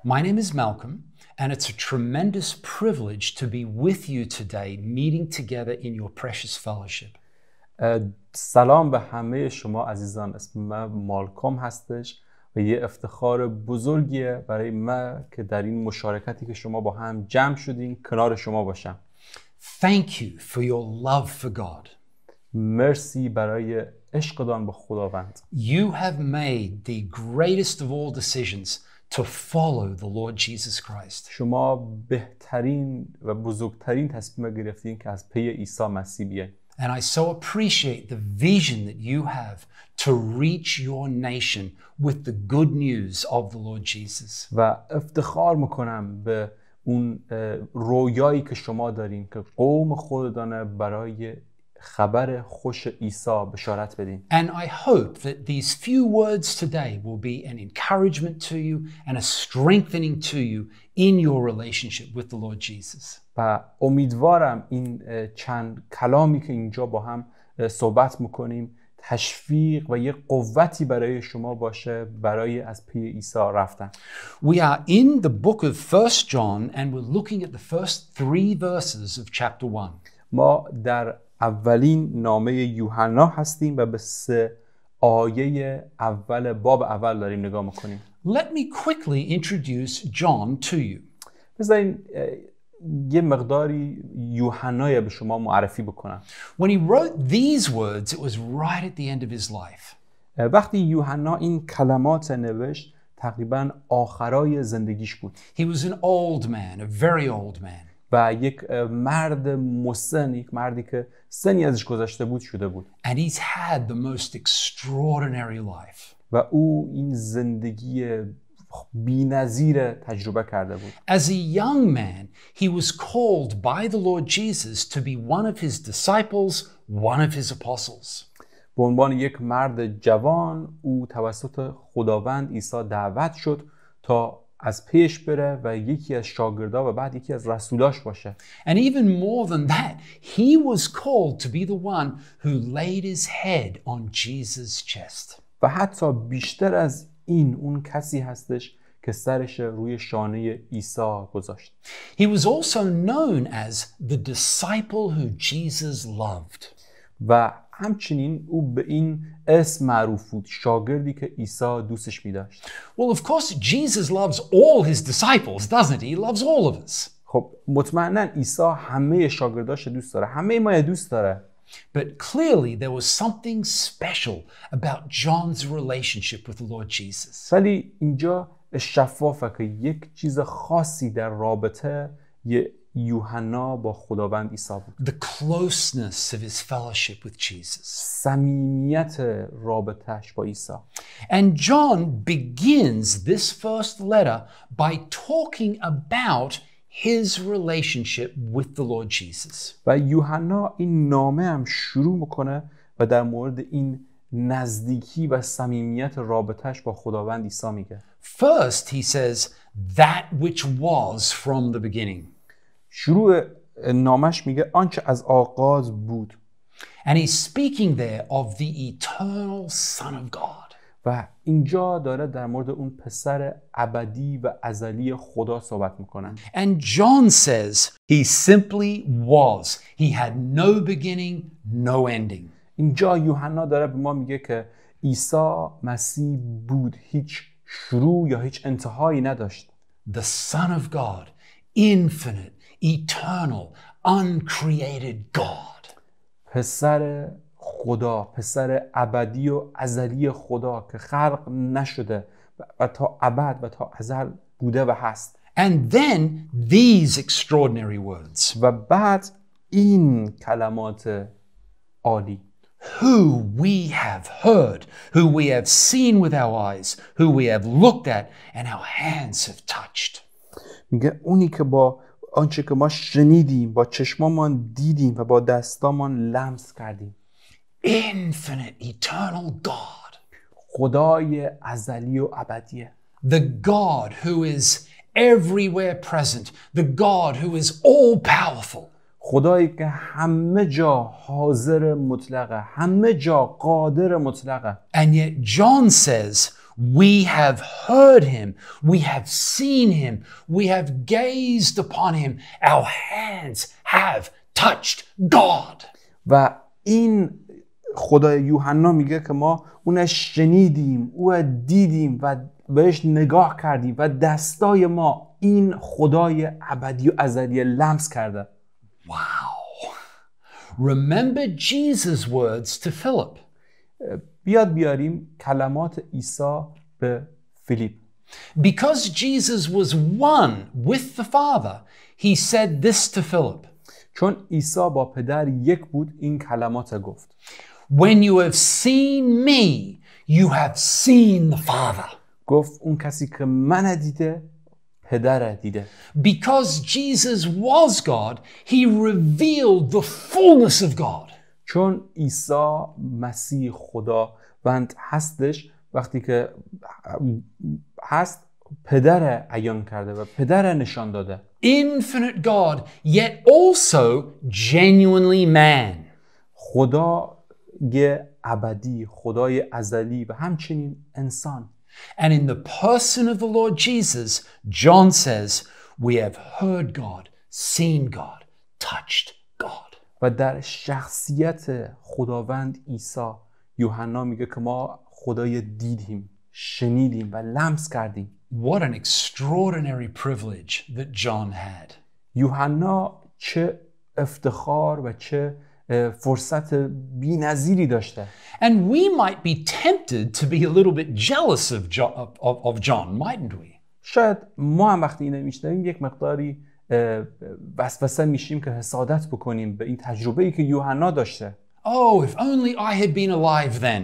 My name is Malcolm, and it's a tremendous privilege to be with you today, meeting together in your precious fellowship. سلام به همه شما عزیزان. اسم من مالکوم هستش و یه افتخار بزرگیه برای من که در این مشارکتی که شما با هم جمع شدین کنار شما باشم. Thank you for your love for God. مرسی برای عشقتان با خداوند. You have made the greatest of all decisions to follow the Lord Jesus Christ. شما بهترین و بزرگترین تصمیم گرفتین که از پی عیسی مسیح بیاین. And I so appreciate the vision that you have to reach your nation with the good news of the Lord Jesus. و افتخار میکنم به اون رویایی که شما دارین که قوم خودتان برای خبر خوش عیسی بشارت بدین. And I hope that these few words today will be an encouragement to you and a strengthening to you in your relationship with the Lord Jesus. و امیدوارم این چند کلامی که اینجا با هم صحبت میکنیم تشویق و یه قوتی برای شما باشه برای از پی عیسی رفتن. We are in the book of 1 John and we're looking at the first 3 verses of chapter 1. ما در اولین نامه یوحنا هستیم و به 3 آیه اول باب اول داریم نگاه میکنیم. Let me quickly introduce John to you. بذارین یه مقداری یوحنا به شما معرفی بکنم. When he wrote these words, it was right at the end of his life. وقتی یوحنا این کلمات نوشت تقریباً آخرای زندگیش بود. He was an old man, a very old man. و یک مرد مسن، یک مردی که سنی ازش گذشته بود شده بود. And he's had the most extraordinary life. و او این زندگی بی‌نظیر تجربه کرده بود. As a young man, he was called by the Lord Jesus to be one of his disciples, one of his apostles. به عنوان یک مرد جوان او توسط خداوند عیسی دعوت شد تا از پیش بره و یکی از شاگردا و بعد یکی از رسولاش باشه. And even more than that, he was called to be the one who laid his head on Jesus' chest. و حتی بیشتر از این اون کسی هستش که سرش روی شانه عیسی گذاشت. He was also known as the disciple who Jesus loved. و همچنین او به این اسم معروف بود، شاگردی که عیسی دوستش می داشت. Well, of course, Jesus loves all his disciples, doesn't he? He loves all of us. خب مطمئنا عیسی همه شاگرداش دوست داره، همه ما دوست داره. But clearly there was something special about John's relationship with the Lord Jesus. ولی اینجا شفافه که یک چیز خاصی در رابطه یوحنا با خداوند عیسی بود. The closeness of his fellowship with Jesus. صمیمیت رابطه‌اش با عیسی. And John begins this first letter by talking about his relationship with the Lord Jesus. و یوحنا این نامه هم شروع میکنه و در مورد این نزدیکی و صمیمیت رابطه‌اش با خداوند عیسی میگه. First he says that which was from the beginning. شروع نامش میگه آنچه از آغاز بود. And he's speaking there of the eternal Son of God. و اینجا داره در مورد اون پسر ابدی و ازلی خدا صحبت میکنه. And John says he simply was. He had no beginning, no ending. اینجا یوحنا داره به ما میگه که عیسی مسیح بود، هیچ شروع یا هیچ انتهایی نداشت. The Son of God, infinite, eternal, uncreated God. پسر خدا، پسر ابدی و ازلی خدا که خلق نشده و تا ابد و تا ازل بوده و هست. And then these extraordinary words. و بعد این کلمات عالی. Who we have heard, who we have seen with our eyes, who we have looked at and our hands have touched. میگه اونی که با آنچه که ما شنیدیم، با چشمامان دیدیم و با دستامان لمس کردیم. Infinite, eternal God. خدای ازلی و ابدیه. The God who is everywhere present. The God who is all powerful. خدایی که همه جا حاضر مطلقه، همه جا قادر مطلقه. And yet John says We have heard him. We have seen him. We have gazed upon him. Our hands have touched God. و این خدای یوحنا میگه که ما اون شنیدیم، او دیدیم و بهش نگاه کردیم و دستای ما این خدای ابدی و ازلی لمس کرده. Wow. Remember Jesus' words to Philip. بیاد بیاریم کلمات عیسی به فیلیپ. Because Jesus was one with the Father, he said this to Philip. چون عیسی با پدر یک بود این کلمات گفت. When you have seen me, you have seen the Father. گفت اون کسی که من دیده پدر دیده. Because Jesus was God, he revealed the fullness of God. چون عیسی مسیح خداوند هستش، وقتی که هست پدر عیان کرده و پدر نشان داده. Infinite God, yet also genuinely man. خدای ابدی، خدای ازلی و همچنین انسان. And in the person of the Lord Jesus, John says, we have heard God, seen God, touched God. و در شخصیت خداوند عیسی یوحنا میگه که ما خدای دیدیم، شنیدیم و لمس کردیم. What an extraordinary privilege that John had. یوحنا چه افتخار و چه فرصت بی‌نظیری داشته. And we might be tempted to be a little bit jealous of John, mightn't we? شاید ما هم وقتی اینو میشنویم یک مقداری وسوسه میشیم که حسادت بکنیم به این تجربه‌ای که یوحنا داشته. Oh, if only I had been alive then.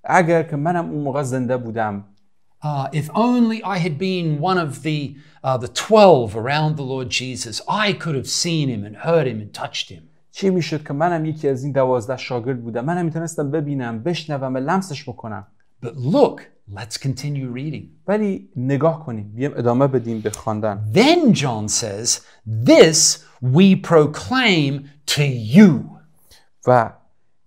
اگر که منم اون موقع زنده بودم. If only I had been one of the 12 around the Lord Jesus, I could have seen him and heard him and touched him. چی میشد که منم یکی از این 12 شاگرد بودم، منم میتونستم ببینم، بشنوم و لمسش بکنم. But look, let's continue reading. ولی نگاه کنیم، بیام ادامه بدیم به خواندن. Then John says, this we proclaim to you. و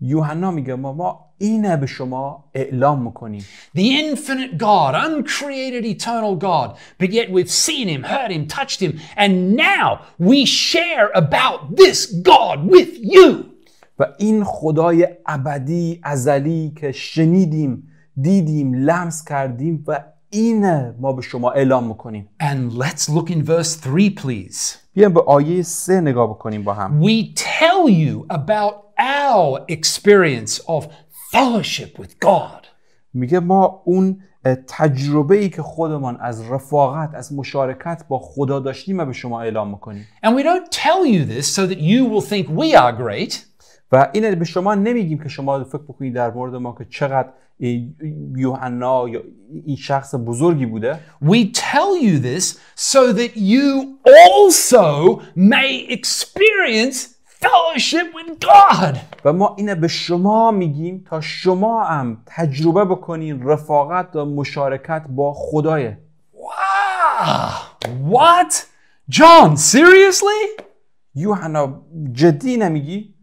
یوحنا میگه ما اینه به شما اعلام میکنیم. The infinite God, uncreated eternal God, but yet we've seen him, heard him, touched him, and now we share about this God with you. و این خدای ابدی ازلی که شنیدیم، دیدیم، لمس کردیم و اینه ما به شما اعلام میکنیم. And let's look in verse 3, please. بیایم به آیه 3 نگاه بکنیم با هم. We tell you about our experience of fellowship with God. میگه ما اون تجربه‌ای که خودمان از رفاقت، از مشارکت با خدا داشتیم به شما اعلام میکنیم. And we don't tell you this so that you will think we are great. و اینه به شما نمیگیم که شما فکر بکنید در مورد ما که چقدر یوحنا یا این شخص بزرگی بوده. We tell you this so that you also may experience fellowship with God. و ما اینه به شما میگیم تا شما هم تجربه بکنین رفاقت و مشارکت با خدای. Wow! What? John, seriously? یوحنا جدی نمیگی؟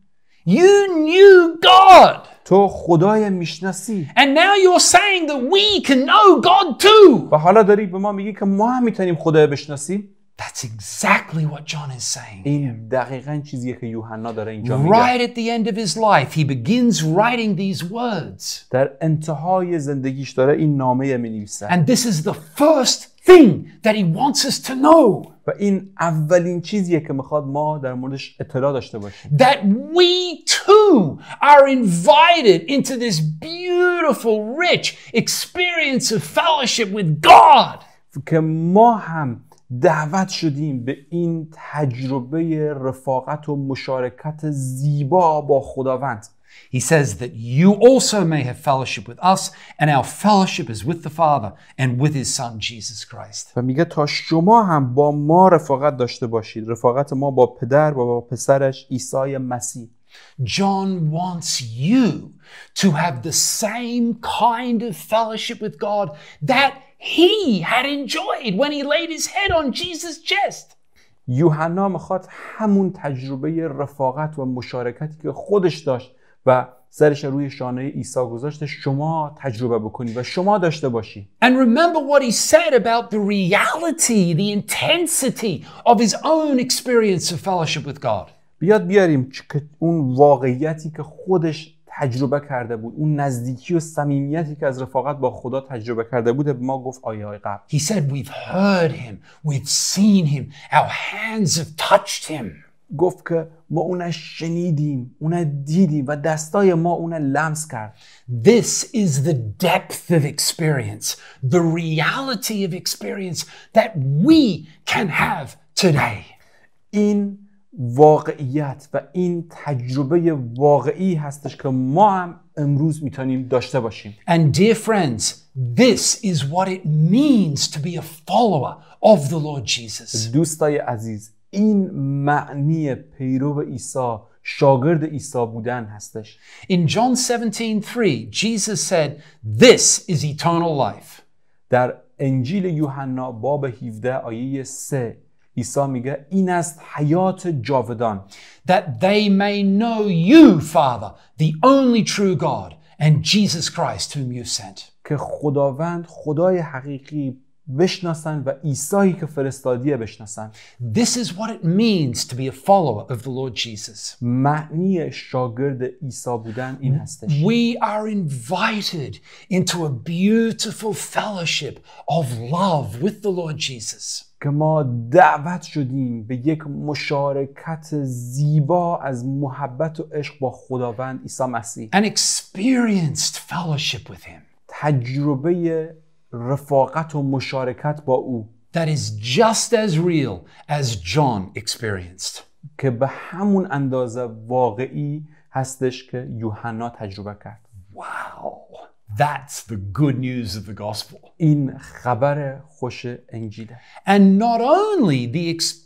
You knew God. تو خدای میشناسی. And now you're saying that we can know God too. و حالا داری به ما میگی که ما هم میتونیم خدای بشناسیم؟ That's exactly what John is saying. این دقیقاً چیزیه که یوحنا داره اینجا میگه. Right at the end of his life, he begins writing these words. در انتهای زندگیش داره این نامه مینویسه. And this is the first thing that he wants us to know. و این اولین چیزیه که میخواد ما در موردش اطلاع داشته باشیم. That we too are invited into this beautiful, rich experience of fellowship with God. که ما هم دعوت شدیم به این تجربه رفاقت و مشارکت زیبا با خداوند. He says that you also may have fellowship with us, and our fellowship is with the Father and with his Son, Jesus Christ. و میگه تا شما هم با ما رفاقت داشته باشید. رفاقت ما با پدر و با پسرش عیسی مسیح. John wants you to have the same kind of fellowship with God that he had enjoyed when he laid his head on Jesus' chest. یوحنا میخواد همون تجربه رفاقت و مشارکتی که خودش داشت و سرش روی شانه عیسی گذاشته شما تجربه بکنی و شما داشته باشی. And remember what he said about the reality, the intensity of his own experience of fellowship with God. بیاریم که اون واقعیتی که خودش تجربه کرده بود، اون نزدیکی و صمیمیتی که از رفاقت با خدا تجربه کرده بود، به ما گفت آیه‌های قبل. He said, we've heard him, we've seen him, our hands have touched him. گفت که ما اون شنیدیم، اون دیدیم و دستای ما اون لمس کرد. This is the depth of experience, the reality of experience that we can have today. این واقعیت و این تجربه واقعی هستش که ما هم امروز میتونیم داشته باشیم. And dear friends, this is what it means to be a follower of the Lord Jesus. دوستای عزیز، این معنی پیرو عیسی، شاگرد عیسی بودن هستش. In John 17:3, Jesus said, "This is eternal life." در انجیل یوحنا باب 17 آیه 3 عیسی میگه این است حیات جاودان. That they may know you, Father, the only true God, and Jesus Christ whom you sent. که خداوند خدای حقیقی بشناسن و عیسی که فرستادیه بشناسن. This is what it means to be a follower of the Lord Jesus. معنی شاگرد عیسی بودن این هستش. We are invited into a beautiful fellowship of love with the Lord Jesus. که ما دعوت شدیم به یک مشارکت زیبا از محبت و عشق با خداوند عیسی مسیح. An experienced fellowship with him. تجربه رفاقت و مشارکت با او. That is just as real as John experienced. که به همون اندازه واقعی هستش که یوحنا تجربه کرد. Wow. That's the good news of the gospel. این خبر خوش انجیله. And not only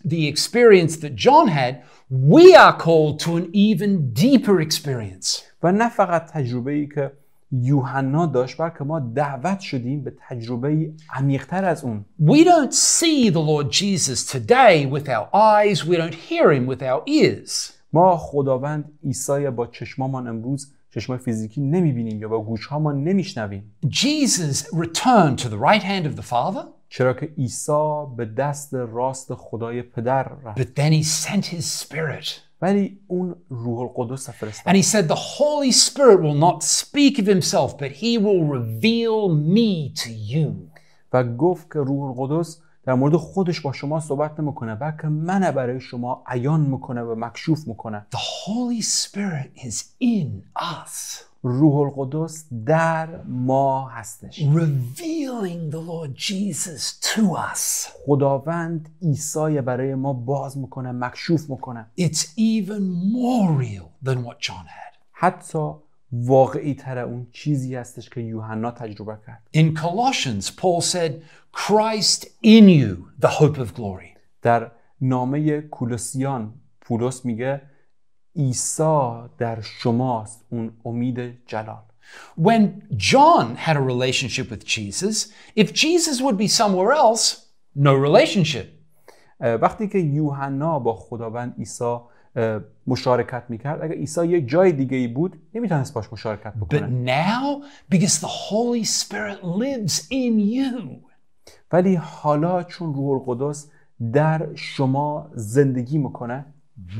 the experience that John had, we are called to an even deeper experience. و نه فقط تجربه‌ای که یوحنا داشت، بلکه ما دعوت شدیم به تجربه عمیق‌تر از اون. We don't see the Lord Jesus today with our eyes, we don't hear him with our ears. ما خداوند عیسی با چشمامان امروز، چشم فیزیکی نمی‌بینیم یا با گوش‌هامان نمی‌شنویم. Jesus returned to the right hand of the Father. چرا که عیسی به دست راست خدای پدر رفت. But then he sent his Spirit. ولی اون روح القدس فرستاد. And he said the Holy Spirit will not speak of himself, but he will reveal me to you. و گفت که روح القدس در مورد خودش با شما صحبت نمیکنه، بلکه منو برای شما عیان میکنه و مکشوف میکنه. The Holy Spirit is in us. روح القدس در ما هستش. Revealing the Lord Jesus to us. خداوند عیسی برای ما باز میکنه، مکشوف میکنه. It's even more real than what John had. حتی واقعی تر اون چیزی هستش که یوحنا تجربه کرد. In Colossians, Paul said, Christ in you, the hope of glory. در نامه کولوسیان پولس میگه عیسی در شماست، اون امید جلال. When John had a relationship with Jesus, if Jesus would be somewhere else, no relationship. وقتی که یوحنا با خداوند عیسی مشارکت میکرد، اگر عیسی یک جای دیگه ای بود نمیتونست باش مشارکت But بکنه. now, because the Holy Spirit lives in you, ولی حالا چون روح القدس در شما زندگی میکنه،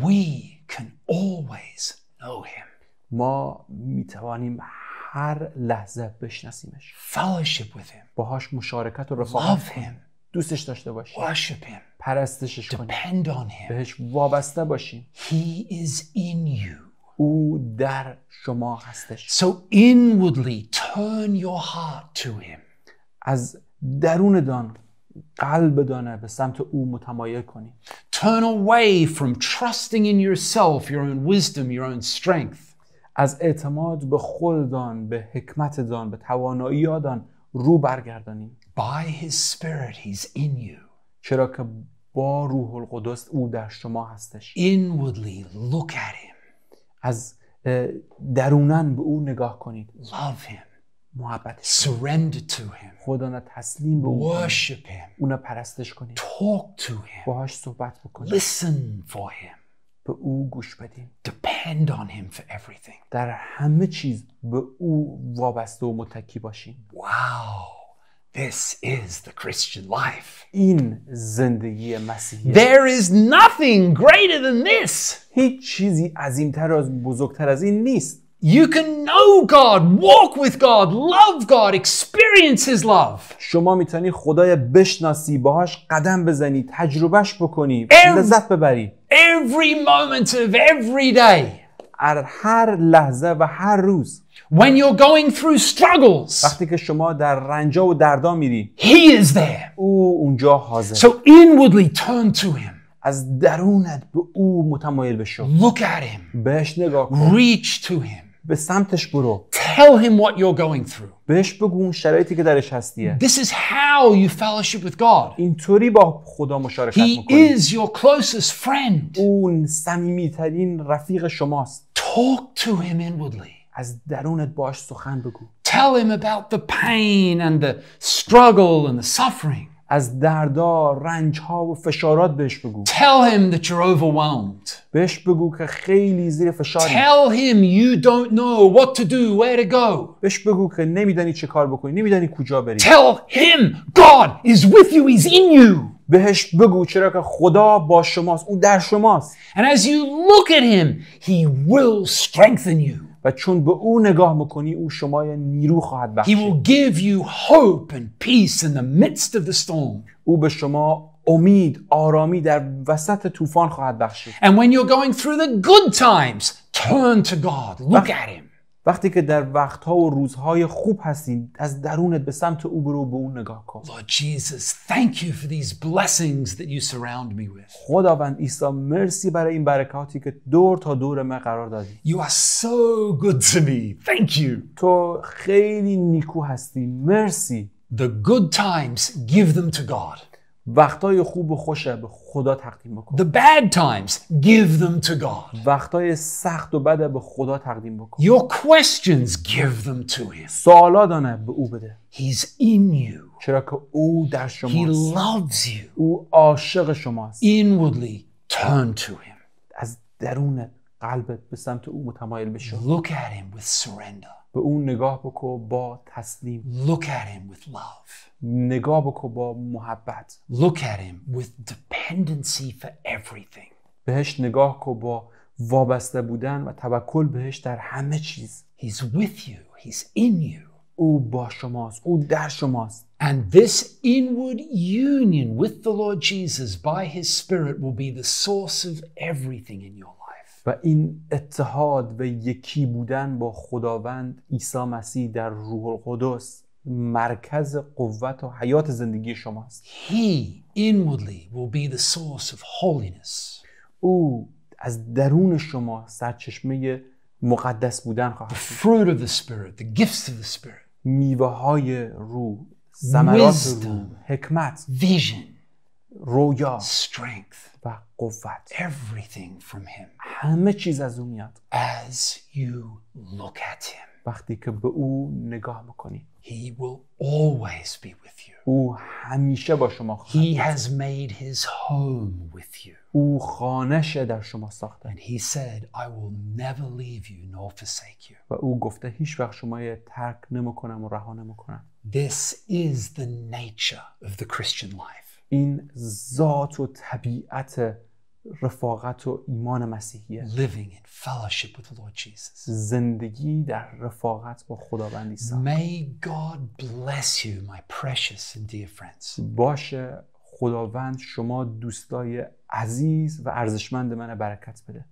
we can always know him. ما میتوانیم هر لحظه بشناسیمش، Fellowship with him. باهاش مشارکت و رفاقت Love کنیم، him. دوستش داشته باشیم، Worship him. پرستشش کنیم، Depend on him. بهش وابسته باشیم. He is in you. او در شما هستش. So inwardly turn your heart to him. از درون قلب دانه به سمت او متمایل کنیم. Turn away from trusting in yourself, your own wisdom, your own strength. از اعتماد به خودتان، به حکمتتان، به تواناییاتان رو برگردانیم. By his Spirit, he's in you. چرا که با روح القدس او در شما هستش. Inwardly look at him. از درونن به او نگاه کنید. Love him. محبتش Surrender to him. خدا را تسلیم به او کنید. Worship him. اون پرستش کنید. Talk to him. باهاش صحبت بکنید. Listen for him. به او گوش بدیم. Depend depend on him for everything. در همه چیز به او وابسته و متکی باشیم. Wow, this is the Christian life. این زندگی مسیحیه. There is nothing greater than this. هیچ چیزی عظیمتر از بزرگتر از این نیست. You can know God, walk with God, love God, experience his love. شما میتونی خدای بشناسی، باهاش قدم بزنی، تجربهش بکنی، لذت ببری. Every moment of every day. هر لحظه و هر روز. When you're going through struggles, وقتی که شما در رنجا و دردا میری، he is there. او اونجا حاضر. So inwardly turn to him. از درونت به او متمایل بشو. Look at him. بهش نگاه کن. Reach to him. به سمتش برو. Tell him what you're going through. بهش بگو اون شرایطی که درش هستیه. This is how you fellowship with God. اینطوری با خدا مشارکت He میکنی. is your closest friend. اون صمیمی‌ترین رفیق شماست. Talk to him inwardly. از درونت باش سخن بگو. Tell him about the pain and the struggle and the suffering. از دردا، رنج‌ها و فشارات بهش بگو. Tell him that you're overwhelmed. بهش بگو که خیلی زیر فشاری. Tell him you don't know what to do, where to go. بهش بگو که نمیدانی چه کار بکنی، نمیدانی کجا بری. Tell him God is with you, he's in you. بهش بگو چرا که خدا با شماست، او در شماست. And as you look at him, he will strengthen you. و چون به او نگاه میکنی، او شما نیرو خواهد He بخشید. will give you hope and peace in the midst of the storm. او به شما امید، آرامی در وسط طوفان خواهد بخشید. And when you're going through the good times, turn to God. Look at him. وقتی که در وقتها و روزهای خوب هستین، از درونت به سمت او برو، به او نگاه کن. Lord Jesus, thank you for these blessings that you surround me with. خداوند عیسی، مرسی برای این برکاتی که دور تا دور من قرار دادی. You are so good to me. Thank you. تو خیلی نیکو هستی. مرسی. The good times, give them to God. وقتای خوب و خوشه به خدا تقدیم بکن. The bad times, give them to God. وقتای سخت و بد به خدا تقدیم بکن. Your questions, give them to him. سوالاتانه به او بده. He's in you. چرا که او در He شماست. loves you. او عاشق شماست. Inwardly, turn to him. از درونت، قلبت به سمت او متمایل بشو. Look at him with surrender. به او نگاه بکن با تسلیم. Look at him with love. نگاه بکن با محبت. Look at him with dependency for everything. بهش نگاه کن با وابسته بودن و توکل بهش در همه چیز. He's with you. He's in you. او با شماست. او در شماست. And this inward union with the Lord Jesus by his Spirit will be the source of everything in your life. و این اتحاد و یکی بودن با خداوند عیسی مسیح در روح القدس مرکز قوت و حیات زندگی شماست. He inwardly will be the source of holiness. او از درون شما سرچشمه مقدس بودن خواهد The بود. fruit of the Spirit, the gifts of the Spirit, میوه های روح، ثمرات Wisdom. روح، حکمت، vision, رویا strength, و قوت. everything from him. همه چیز از او میاد. As you look at him, وقتی که به او نگاه میکنی، he will always be with you. او همیشه با شما خواهد He بود. has made his home with you. او خانه‌ش در شما ساخته And he said, I will never leave you nor forsake you. و او گفته هیچ وقت شما ترک نمیکنم و رها نمیکنم. This is the nature of the Christian life. این ذات و طبیعت رفاقت و ایمان مسیحیه. Living in fellowship with the Lord Jesus. زندگی در رفاقت با خداوند عیسی. May God bless you, my precious and dear friends. باشه خداوند شما دوستای عزیز و ارزشمند من برکت بده.